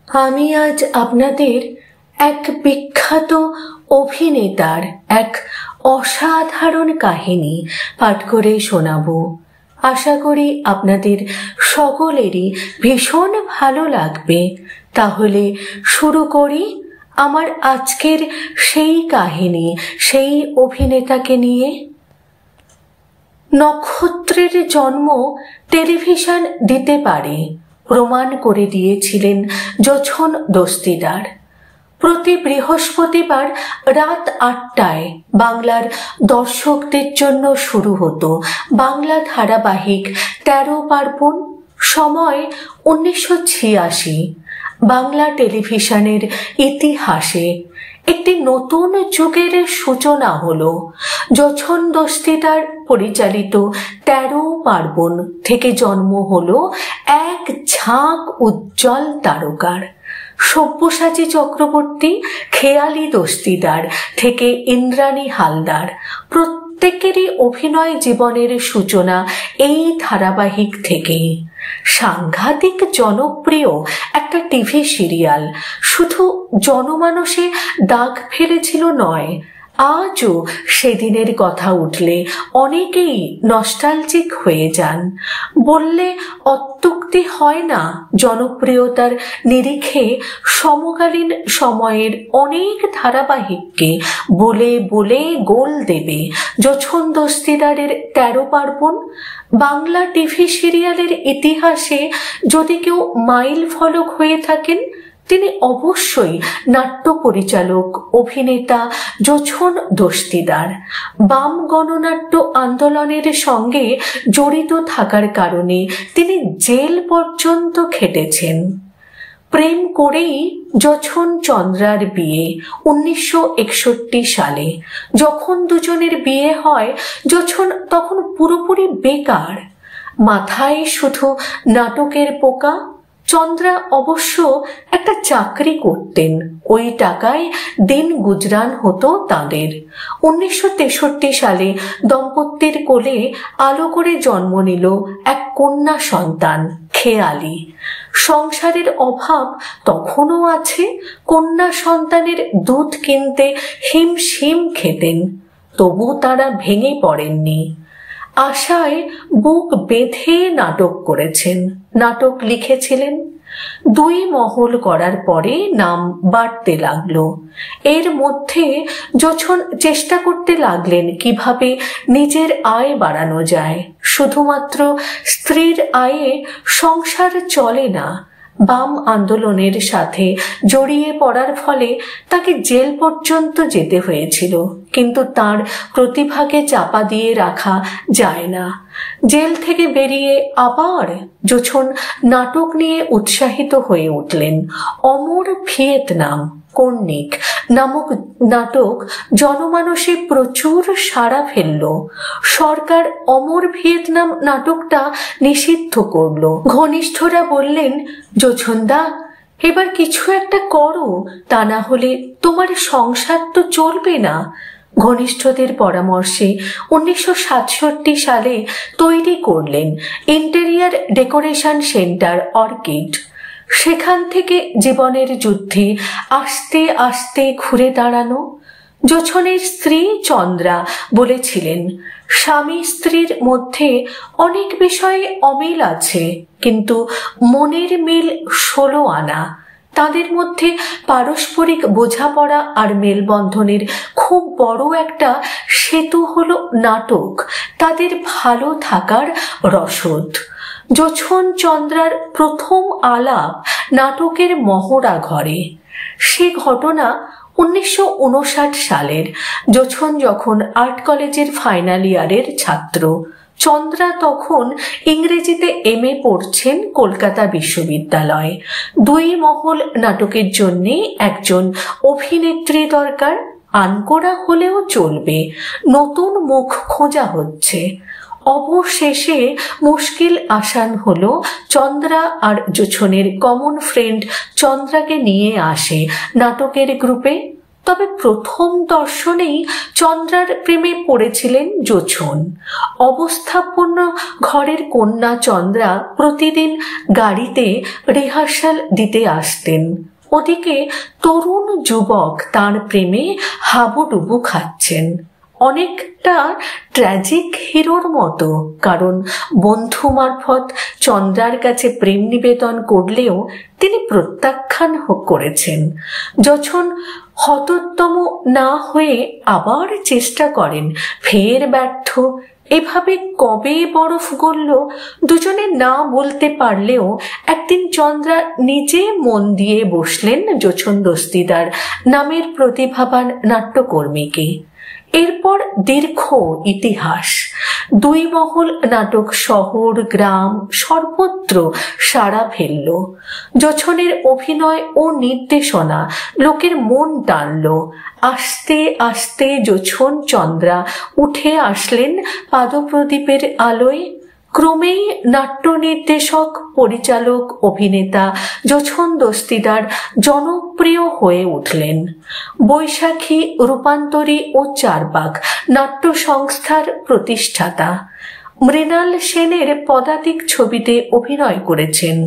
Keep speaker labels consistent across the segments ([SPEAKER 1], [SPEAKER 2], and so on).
[SPEAKER 1] আমি আজ আপনাদের এক বিখ্যাত অভিনেতার এক অসাধারণ কাহিনী পাঠ করে শোনাবো। আশা করি আপনাদের সকলেরই ভীষণ ভালো লাগবে। তাহলে শুরু করি আমার আজকের সেই কাহিনী, সেই অভিনেতাকে নিয়ে। নক্ষত্রের জন্ম টেলিভিশন দিতে পারে প্রমাণ করে দিয়েছিলেন জোছন দস্তিদার। প্রতি বৃহস্পতিবার রাত ৮টায় বাংলার দর্শকদের জন্য শুরু হতো বাংলা ধারাবাহিক ১৩ পার্বণ। সময় ১৯৮৬। বাংলা টেলিভিশনের ইতিহাসে একটি নতুন যুগের সূচনা হলো। জোছন দস্তিদার পরিচালিত ১৩ পার্বণ থেকে জন্ম হলো এক ঝাঁক উজ্জ্বল তারকার। সব্যসাচী চক্রবর্তী, খেয়ালি দস্তিদার থেকে ইন্দ্রাণী হালদার, প্রত্যেকেরই অভিনয় জীবনের সূচনা এই ধারাবাহিক থেকেই। সাংঘাতিক জনপ্রিয় একটা টিভি সিরিয়াল শুধু জনমানসে দাগ ফেলেছিল নয়, আজও সেদিনের কথা উঠলে অনেকেই নস্টালজিক হয়ে যান। বললে অত্যুক্তি হয় না, জনপ্রিয়তার নিরিখে সমকালীন সময়ের অনেক ধারাবাহিককে বলে বলে গোল দেবে জোছন দস্তিদারের ১৩ পার্বণ। বাংলা টিভি সিরিয়ালের ইতিহাসে যদি কেউ মাইল ফলক হয়ে থাকেন, তিনি অবশ্যই নাট্য পরিচালক, অভিনেতা জোছন দস্তিদার। বাম গণনাট্য আন্দোলনের সঙ্গে জড়িত থাকার কারণে তিনি জেল পর্যন্ত খেটেছেন। প্রেম করেই জোছন চন্দ্রার বিয়ে ১৯৬১ সালে। যখন দুজনের বিয়ে হয়, জোছন তখন পুরোপুরি বেকার, মাথায় শুধু নাটকের পোকা। চন্দ্রা অবশ্য একটা চাকরি করতেন, ওই টাকায় দিন গুজরান হতো তাদের। ১৯৬৩ সালে দম্পতির কোলে আলো করে জন্ম নিল এক কন্যা সন্তান, খেয়ালি। সংসারের অভাব তখনও আছে, কন্যা সন্তানের দুধ কিনতে হিমশিম খেতেন, তবু তারা ভেঙে পড়েননি। আশায় বুক বেঁধে নাটক করেছেন, নাটক লিখেছিলেন। ২ মহল করার পরে নাম বাড়তে লাগলো। এর মধ্যে জোছন চেষ্টা করতে লাগলেন কিভাবে নিজের আয় বাড়ানো যায়। শুধুমাত্র স্ত্রীর আয়ে সংসার চলে না। বাম আন্দোলনের সাথে জড়িয়ে পড়ার ফলে তাকে জেল পর্যন্ত যেতে হয়েছিল, কিন্তু তার প্রতিভাকে চাপা দিয়ে রাখা যায় না। জেল থেকে বেরিয়ে আবার জোছন নাটক নিয়ে উৎসাহিত হয়ে উঠলেন। অমর ভিয়েতনাম কর্ণিক নামক নাটক জনমানসে প্রচুর সাড়া ফেলল। সরকার অমর ভিয়েতনাম নাটকটা নিষিদ্ধ করল। ঘনিষ্ঠরা বললেন, জোছনদা, এবার কিছু একটা করো, তা না হলে তোমার সংসার তো চলবে না। ঘনিষ্ঠদের পরামর্শে ১৯৬৭ সালে তৈরি করলেন ইন্টেরিয়ার ডেকোরেশন সেন্টার অর্কিড। সেখান থেকে জীবনের যুদ্ধে আস্তে আস্তে ঘুরে দাঁড়ানো। জোছনের স্ত্রী চন্দ্রা বলেছিলেন, স্বামী স্ত্রীর মধ্যে অনেক বিষয়ে অমিল আছে, কিন্তু মনের মিল ১৬ আনা। তাদের মধ্যে পারস্পরিক বোঝাপড়া আর মেলবন্ধনের খুব বড় একটা সেতু হলো নাটক, তাদের ভালো থাকার রসদ। জোছন চন্দ্রার প্রথম আলাপ নাটকের মহড়া ঘরে। সে ঘটনা ১৯৫৯ সালের। জোছন যখন আর্ট কলেজের ফাইনাল ইয়ারের ছাত্র, চন্দ্রা তখন ইংরেজিতে MA পড়ছেন কলকাতা বিশ্ববিদ্যালয়ে। ২ মহল নাটকের জন্য একজন অভিনেত্রী দরকার, আনকোড়া হলেও চলবে, নতুন মুখ খোঁজা হচ্ছে। অবশেষে মুশকিল আসান হলো। চন্দ্রা আর জোছনের কমন ফ্রেন্ড চন্দ্রাকে নিয়ে আসে নাটকের গ্রুপে। তবে প্রথম দর্শনেই চন্দ্রার প্রেমে পড়েছিলেন জোছন। অবস্থাপন্ন ঘরের কন্যা চন্দ্রা প্রতিদিন গাড়িতে রিহার্সাল দিতে আসতেন। ওদিকে তরুণ যুবক তার প্রেমে হাবুডুবু খাচ্ছেন, অনেকটা ট্র্যাজিক হিরোর মতো। কারণ বন্ধু মারফত চন্দ্রার কাছে প্রেম নিবেদন করলেও তিনি প্রত্যাখ্যান করেছেন। যখন হতোদ্যম না হয়ে আবার চেষ্টা করেন, ফের ব্যর্থ। এভাবে কবে বরফ গলল দুজনে না বলতে পারলেও একদিন চন্দ্রা নিজে মন দিয়ে বসলেন জোছন দস্তিদার নামের প্রতিভাবান নাট্যকর্মীকে। এরপর দীর্ঘ ইতিহাস। 2 মহল নাটক শহর গ্রাম সর্বত্র সাড়া ফেলল। জোছনের অভিনয় ও নির্দেশনা লোকের মন টানল। আস্তে আস্তে জোছন চন্দ্রা উঠে আসলেন পাদপ্রদীপের আলোয়। ক্রমেই নাট্য নির্দেশক, পরিচালক, অভিনেতা জোছন দস্তিদার জনপ্রিয় হয়ে উঠলেন। বৈশাখী, রূপান্তরী ও চারবাগ নাট্য সংস্থার প্রতিষ্ঠাতা। মৃণাল সেনের পদাতিক ছবিতে অভিনয় করেছেন।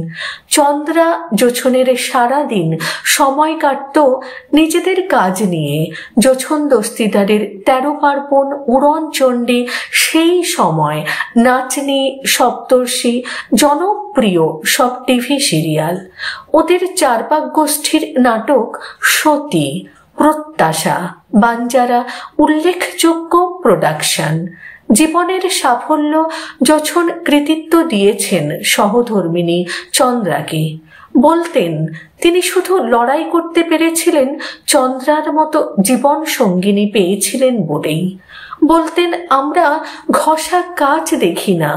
[SPEAKER 1] চন্দ্রা জোছনের সারাদিন সময় কাটত নিজেদের কাজ নিয়ে। জোছন দস্তিদারের 13 পার্বণ, উড়নচণ্ডী, সেই সময় নাচনি, সপ্তর্ষি, জনপ্রিয় সব টিভি সিরিয়াল। ওদের চারপাক গোষ্ঠীর নাটক সতী, প্রত্যাশা, বাঞ্জারা উল্লেখযোগ্য প্রোডাকশন। জীবনের সাফল্য জোছন কৃতিত্ব দিয়েছেন সহধর্মিণী চন্দ্রাকে। বলতেন তিনি শুধু লড়াই করতে পেরেছিলেন, চন্দ্রার মতো জীবন সঙ্গিনী পেয়েছিলেন বলেই। বলতেন আমরা ঘষা কাচ দেখি না,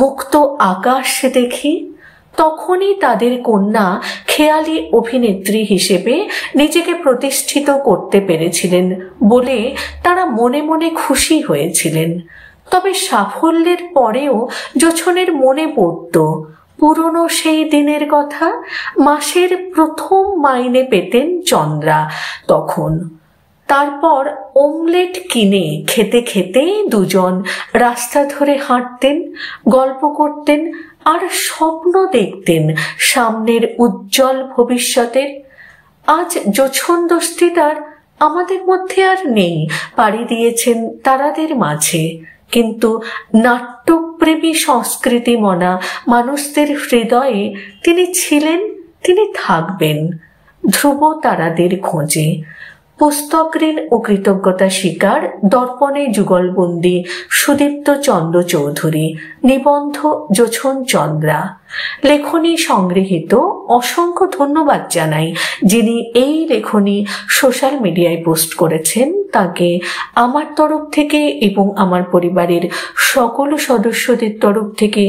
[SPEAKER 1] মুক্ত আকাশ দেখি। তখনই তাদের কন্যা খেয়ালি অভিনেত্রী হিসেবে নিজেকে প্রতিষ্ঠিত করতে পেরেছিলেন বলে তারা মনে মনে খুশি হয়েছিলেন। তবে সাফল্যের পরেও জোছনের মনে পড়ত পুরনো সেই দিনের কথা। মাসের প্রথম মাইনে পেতেন চন্দ্রা তখন। তারপর অমলেট কিনে খেতে খেতে দুজন রাস্তা ধরে হাঁটতেন, গল্প করতেন আর স্বপ্ন দেখতেন সামনের উজ্জ্বল ভবিষ্যতের। আজ জোছন দস্তিদার আমাদের মধ্যে আর নেই, পাড়ি দিয়েছেন তারাদের মাঝে। কিন্তু নাট্যপ্রেমী সংস্কৃতি মনা মানুষদের হৃদয়ে তিনি ছিলেন, তিনি থাকবেন ধ্রুব তারাদের খোঁজে। পুস্তক ঋণ ও কৃতজ্ঞতা স্বীকার, দর্পণে যুগলবন্দি সুদীপ্ত চন্দ্র চৌধুরী, নিবন্ধ জোছন চন্দ্রা। লেখনী সংগৃহীত। অসংখ্য ধন্যবাদ জানাই যিনি এই লেখনী সোশ্যাল মিডিয়ায় পোস্ট করেছেন, তাকে আমার তরফ থেকে এবং আমার পরিবারের সকল সদস্যদের তরফ থেকে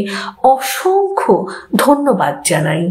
[SPEAKER 1] অসংখ্য ধন্যবাদ জানাই।